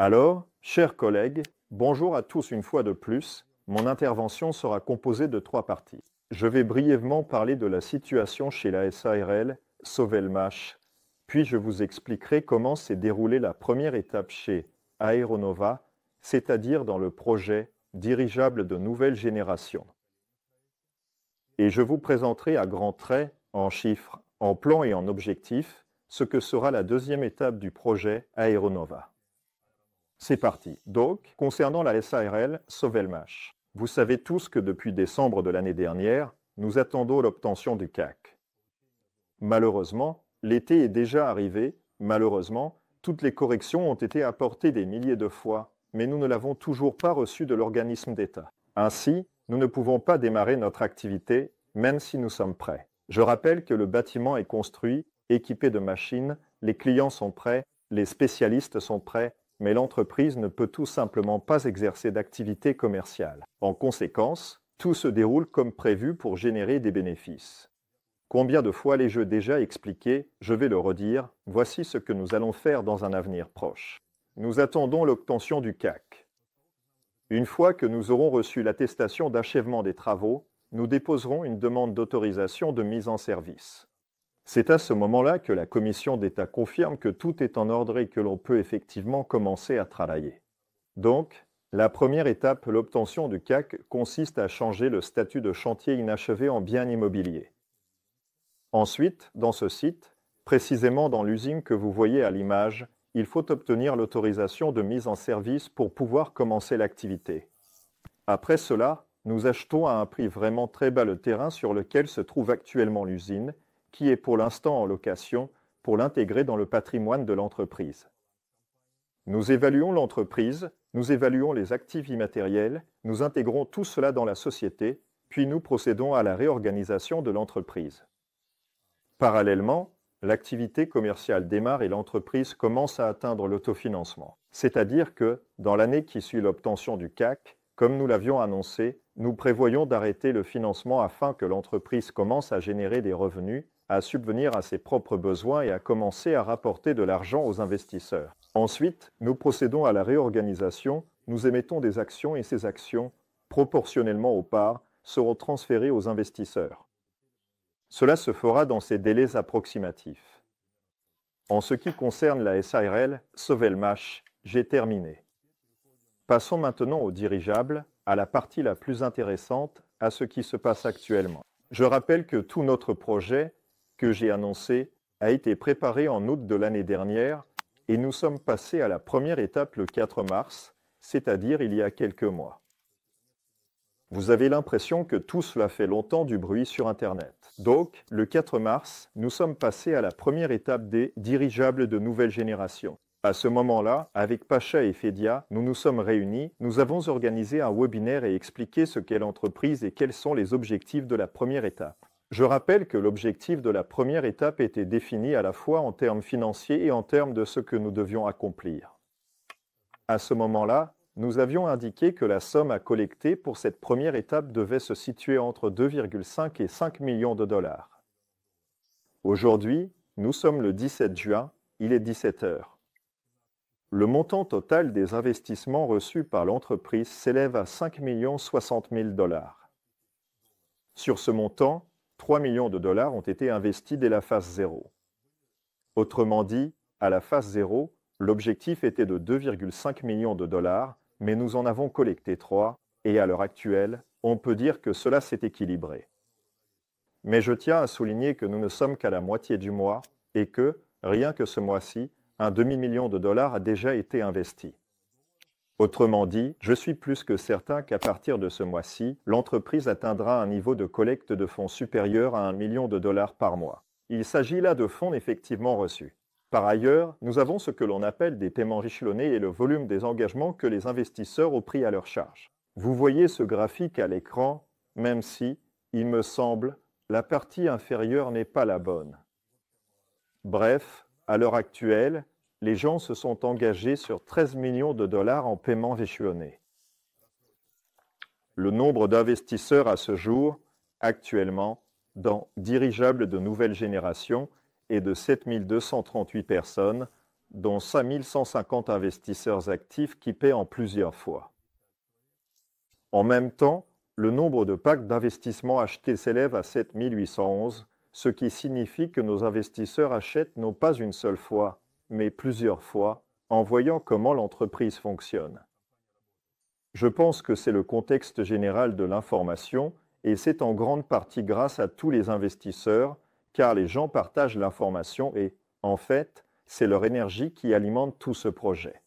Alors, chers collègues, bonjour à tous une fois de plus. Mon intervention sera composée de 3 parties. Je vais brièvement parler de la situation chez la SARL Sovelmash, puis je vous expliquerai comment s'est déroulée la première étape chez Aeronova, c'est-à-dire dans le projet dirigeable de nouvelle génération. Et je vous présenterai à grands traits, en chiffres, en plans et en objectifs, ce que sera la deuxième étape du projet Aeronova. C'est parti. Donc, concernant la SARL Sovelmash, vous savez tous que depuis décembre de l'année dernière, nous attendons l'obtention du CAC. Malheureusement, l'été est déjà arrivé. Malheureusement, toutes les corrections ont été apportées des milliers de fois, mais nous ne l'avons toujours pas reçu de l'organisme d'État. Ainsi, nous ne pouvons pas démarrer notre activité, même si nous sommes prêts. Je rappelle que le bâtiment est construit, équipé de machines, les clients sont prêts, les spécialistes sont prêts, mais l'entreprise ne peut tout simplement pas exercer d'activité commerciale. En conséquence, tout se déroule comme prévu pour générer des bénéfices. Combien de fois l'ai-je déjà expliqué? Je vais le redire, voici ce que nous allons faire dans un avenir proche. Nous attendons l'obtention du CAC. Une fois que nous aurons reçu l'attestation d'achèvement des travaux, nous déposerons une demande d'autorisation de mise en service. C'est à ce moment-là que la commission d'État confirme que tout est en ordre et que l'on peut effectivement commencer à travailler. Donc, la première étape, l'obtention du CAC, consiste à changer le statut de chantier inachevé en bien immobilier. Ensuite, dans ce site, précisément dans l'usine que vous voyez à l'image, il faut obtenir l'autorisation de mise en service pour pouvoir commencer l'activité. Après cela, nous achetons à un prix vraiment très bas le terrain sur lequel se trouve actuellement l'usine, qui est pour l'instant en location, pour l'intégrer dans le patrimoine de l'entreprise. Nous évaluons l'entreprise, nous évaluons les actifs immatériels, nous intégrons tout cela dans la société, puis nous procédons à la réorganisation de l'entreprise. Parallèlement, l'activité commerciale démarre et l'entreprise commence à atteindre l'autofinancement. C'est-à-dire que, dans l'année qui suit l'obtention du CAC, comme nous l'avions annoncé, nous prévoyons d'arrêter le financement afin que l'entreprise commence à générer des revenus, à subvenir à ses propres besoins et à commencer à rapporter de l'argent aux investisseurs. Ensuite, nous procédons à la réorganisation, nous émettons des actions et ces actions, proportionnellement aux parts, seront transférées aux investisseurs. Cela se fera dans ces délais approximatifs. En ce qui concerne la SARL Sovelmash, j'ai terminé. Passons maintenant au dirigeable, à la partie la plus intéressante, à ce qui se passe actuellement. Je rappelle que tout notre projet, que j'ai annoncé, a été préparé en août de l'année dernière et nous sommes passés à la première étape le 4 mars, c'est-à-dire il y a quelques mois. Vous avez l'impression que tout cela fait longtemps du bruit sur Internet. Donc, le 4 mars, nous sommes passés à la première étape des dirigeables de nouvelle génération. À ce moment-là, avec Pacha et Fedia, nous nous sommes réunis, nous avons organisé un webinaire et expliqué ce qu'est l'entreprise et quels sont les objectifs de la première étape. Je rappelle que l'objectif de la première étape était défini à la fois en termes financiers et en termes de ce que nous devions accomplir. À ce moment-là, nous avions indiqué que la somme à collecter pour cette première étape devait se situer entre 2,5 et 5 millions de dollars. Aujourd'hui, nous sommes le 17 juin, il est 17 heures. Le montant total des investissements reçus par l'entreprise s'élève à 5 60 000 dollars. Sur ce montant, 3 millions de dollars ont été investis dès la phase 0. Autrement dit, à la phase 0, l'objectif était de 2,5 millions de dollars, mais nous en avons collecté 3, et à l'heure actuelle, on peut dire que cela s'est équilibré. Mais je tiens à souligner que nous ne sommes qu'à la moitié du mois, et que, rien que ce mois-ci, un demi-million de dollars a déjà été investi. Autrement dit, je suis plus que certain qu'à partir de ce mois-ci, l'entreprise atteindra un niveau de collecte de fonds supérieur à 1 million de dollars par mois. Il s'agit là de fonds effectivement reçus. Par ailleurs, nous avons ce que l'on appelle des paiements échelonnés et le volume des engagements que les investisseurs ont pris à leur charge. Vous voyez ce graphique à l'écran, même si, il me semble, la partie inférieure n'est pas la bonne. Bref, à l'heure actuelle, les gens se sont engagés sur 13 millions de dollars en paiements échelonnés. Le nombre d'investisseurs à ce jour, actuellement, dans dirigeables de nouvelle génération, est de 7 238 personnes, dont 5150 investisseurs actifs qui paient en plusieurs fois. En même temps, le nombre de packs d'investissement achetés s'élève à 7811, ce qui signifie que nos investisseurs achètent non pas une seule fois, mais plusieurs fois, en voyant comment l'entreprise fonctionne. Je pense que c'est le contexte général de l'information et c'est en grande partie grâce à tous les investisseurs, car les gens partagent l'information et, en fait, c'est leur énergie qui alimente tout ce projet.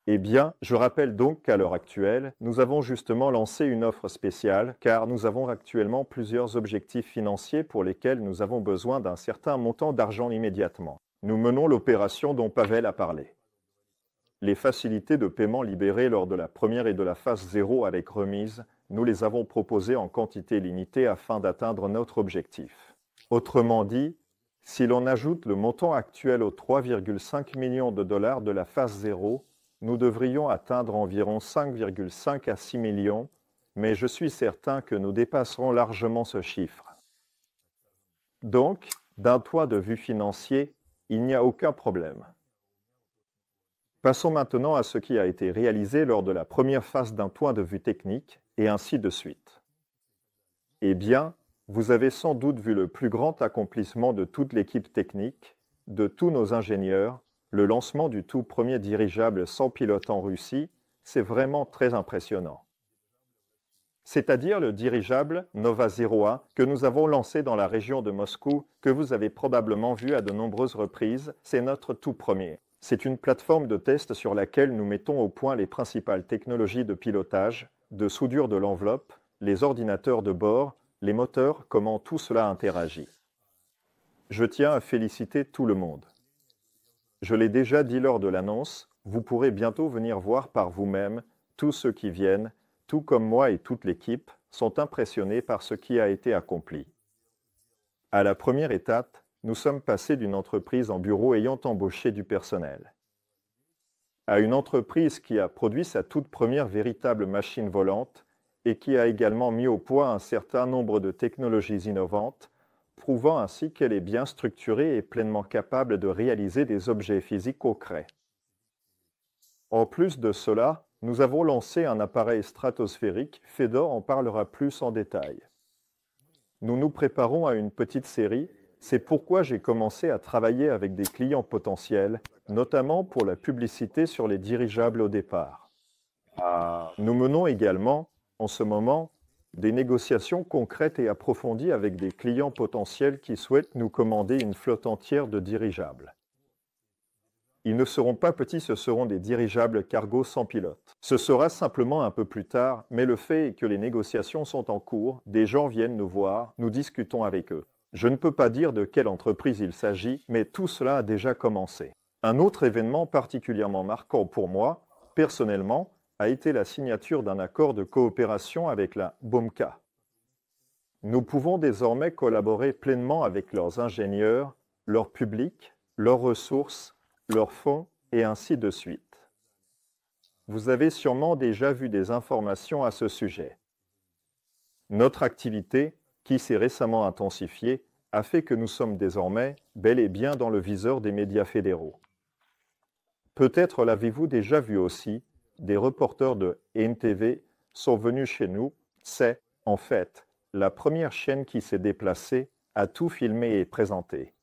Eh bien, je rappelle donc qu'à l'heure actuelle, nous avons justement lancé une offre spéciale car nous avons actuellement plusieurs objectifs financiers pour lesquels nous avons besoin d'un certain montant d'argent immédiatement. Nous menons l'opération dont Pavel a parlé. Les facilités de paiement libérées lors de la première et de la phase 0 avec remise, nous les avons proposées en quantité limitée afin d'atteindre notre objectif. Autrement dit, si l'on ajoute le montant actuel aux 3,5 millions de dollars de la phase 0, nous devrions atteindre environ 5,5 à 6 millions, mais je suis certain que nous dépasserons largement ce chiffre. Donc, d'un point de vue financier, il n'y a aucun problème. Passons maintenant à ce qui a été réalisé lors de la première phase d'un point de vue technique, et ainsi de suite. Eh bien, vous avez sans doute vu le plus grand accomplissement de toute l'équipe technique, de tous nos ingénieurs, le lancement du tout premier dirigeable sans pilote en Russie, c'est vraiment très impressionnant. C'est-à-dire le dirigeable Nova 01 que nous avons lancé dans la région de Moscou, que vous avez probablement vu à de nombreuses reprises, c'est notre tout premier. C'est une plateforme de test sur laquelle nous mettons au point les principales technologies de pilotage, de soudure de l'enveloppe, les ordinateurs de bord, les moteurs, comment tout cela interagit. Je tiens à féliciter tout le monde. Je l'ai déjà dit lors de l'annonce, vous pourrez bientôt venir voir par vous-même, tous ceux qui viennent, tout comme moi et toute l'équipe, sont impressionnés par ce qui a été accompli. À la première étape, nous sommes passés d'une entreprise en bureau ayant embauché du personnel à une entreprise qui a produit sa toute première véritable machine volante et qui a également mis au point un certain nombre de technologies innovantes, prouvant ainsi qu'elle est bien structurée et pleinement capable de réaliser des objets physiques concrets. En plus de cela, nous avons lancé un appareil stratosphérique, Fedor en parlera plus en détail. Nous nous préparons à une petite série, c'est pourquoi j'ai commencé à travailler avec des clients potentiels, notamment pour la publicité sur les dirigeables au départ. Nous menons également, en ce moment, des négociations concrètes et approfondies avec des clients potentiels qui souhaitent nous commander une flotte entière de dirigeables. Ils ne seront pas petits, ce seront des dirigeables cargo sans pilote. Ce sera simplement un peu plus tard, mais le fait est que les négociations sont en cours, des gens viennent nous voir, nous discutons avec eux. Je ne peux pas dire de quelle entreprise il s'agit, mais tout cela a déjà commencé. Un autre événement particulièrement marquant pour moi, personnellement, a été la signature d'un accord de coopération avec la BOMKA. Nous pouvons désormais collaborer pleinement avec leurs ingénieurs, leur public, leurs ressources, leurs fonds et ainsi de suite. Vous avez sûrement déjà vu des informations à ce sujet. Notre activité, qui s'est récemment intensifiée, a fait que nous sommes désormais bel et bien dans le viseur des médias fédéraux. Peut-être l'avez-vous déjà vu aussi, des reporters de NTV sont venus chez nous. C'est, en fait, la première chaîne qui s'est déplacée, a tout filmé et présenté.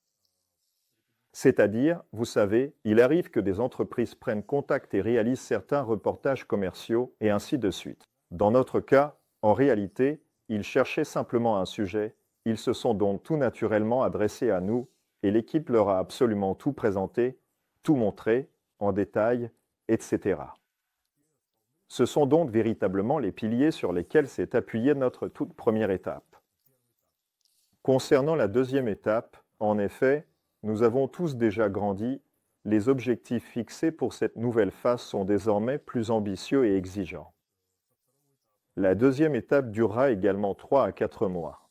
C'est-à-dire, vous savez, il arrive que des entreprises prennent contact et réalisent certains reportages commerciaux et ainsi de suite. Dans notre cas, en réalité, ils cherchaient simplement un sujet, ils se sont donc tout naturellement adressés à nous et l'équipe leur a absolument tout présenté, tout montré, en détail, etc. Ce sont donc véritablement les piliers sur lesquels s'est appuyée notre toute première étape. Concernant la deuxième étape, en effet, nous avons tous déjà grandi, les objectifs fixés pour cette nouvelle phase sont désormais plus ambitieux et exigeants. La deuxième étape durera également 3 à 4 mois.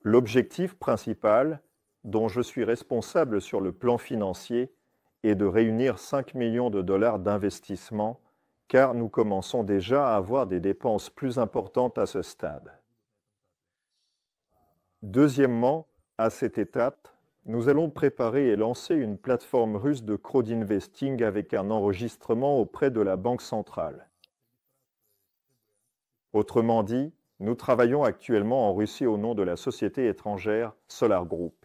L'objectif principal, dont je suis responsable sur le plan financier, est de réunir 5 millions de dollars d'investissement, car nous commençons déjà à avoir des dépenses plus importantes à ce stade. Deuxièmement, à cette étape, Nous allons préparer et lancer une plateforme russe de crowdinvesting avec un enregistrement auprès de la Banque centrale. Autrement dit, nous travaillons actuellement en Russie au nom de la société étrangère Solar Group.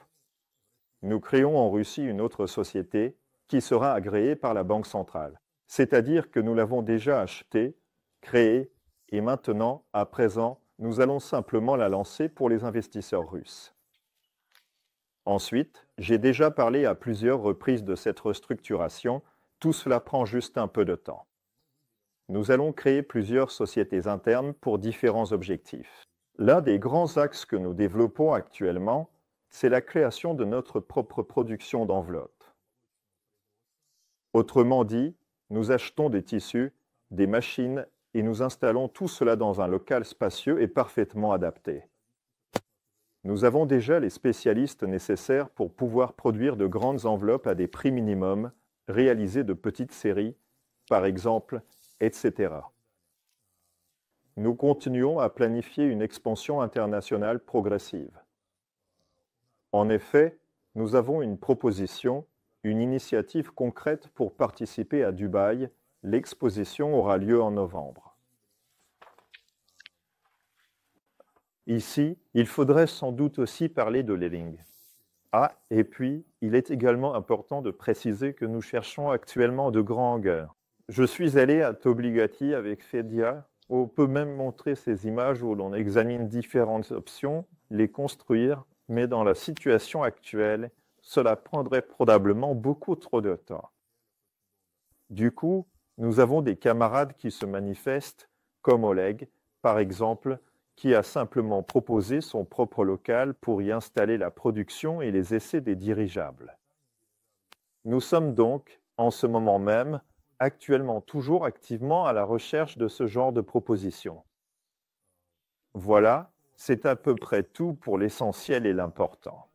Nous créons en Russie une autre société qui sera agréée par la Banque centrale. C'est-à-dire que nous l'avons déjà achetée, créée, et maintenant, à présent, nous allons simplement la lancer pour les investisseurs russes. Ensuite, j'ai déjà parlé à plusieurs reprises de cette restructuration, tout cela prend juste un peu de temps. Nous allons créer plusieurs sociétés internes pour différents objectifs. L'un des grands axes que nous développons actuellement, c'est la création de notre propre production d'enveloppes. Autrement dit, nous achetons des tissus, des machines et nous installons tout cela dans un local spacieux et parfaitement adapté. Nous avons déjà les spécialistes nécessaires pour pouvoir produire de grandes enveloppes à des prix minimums, réaliser de petites séries, par exemple, etc. Nous continuons à planifier une expansion internationale progressive. En effet, nous avons une proposition, une initiative concrète pour participer à Dubaï. L'exposition aura lieu en novembre. Ici, il faudrait sans doute aussi parler de l'E-Link. Ah, et puis, il est également important de préciser que nous cherchons actuellement de grands hangars. Je suis allé à Tobligati avec Fedia. On peut même montrer ces images où l'on examine différentes options, les construire, mais dans la situation actuelle, cela prendrait probablement beaucoup trop de temps. Du coup, nous avons des camarades qui se manifestent, comme Oleg, par exemple, qui a simplement proposé son propre local pour y installer la production et les essais des dirigeables. Nous sommes donc, en ce moment même, actuellement toujours activement à la recherche de ce genre de propositions. Voilà, c'est à peu près tout pour l'essentiel et l'important.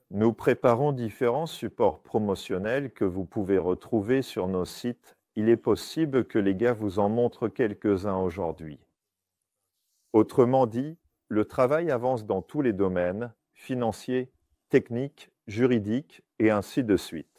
Nous préparons différents supports promotionnels que vous pouvez retrouver sur nos sites. Il est possible que les gars vous en montrent quelques-uns aujourd'hui. Autrement dit, le travail avance dans tous les domaines, financiers, techniques, juridiques et ainsi de suite.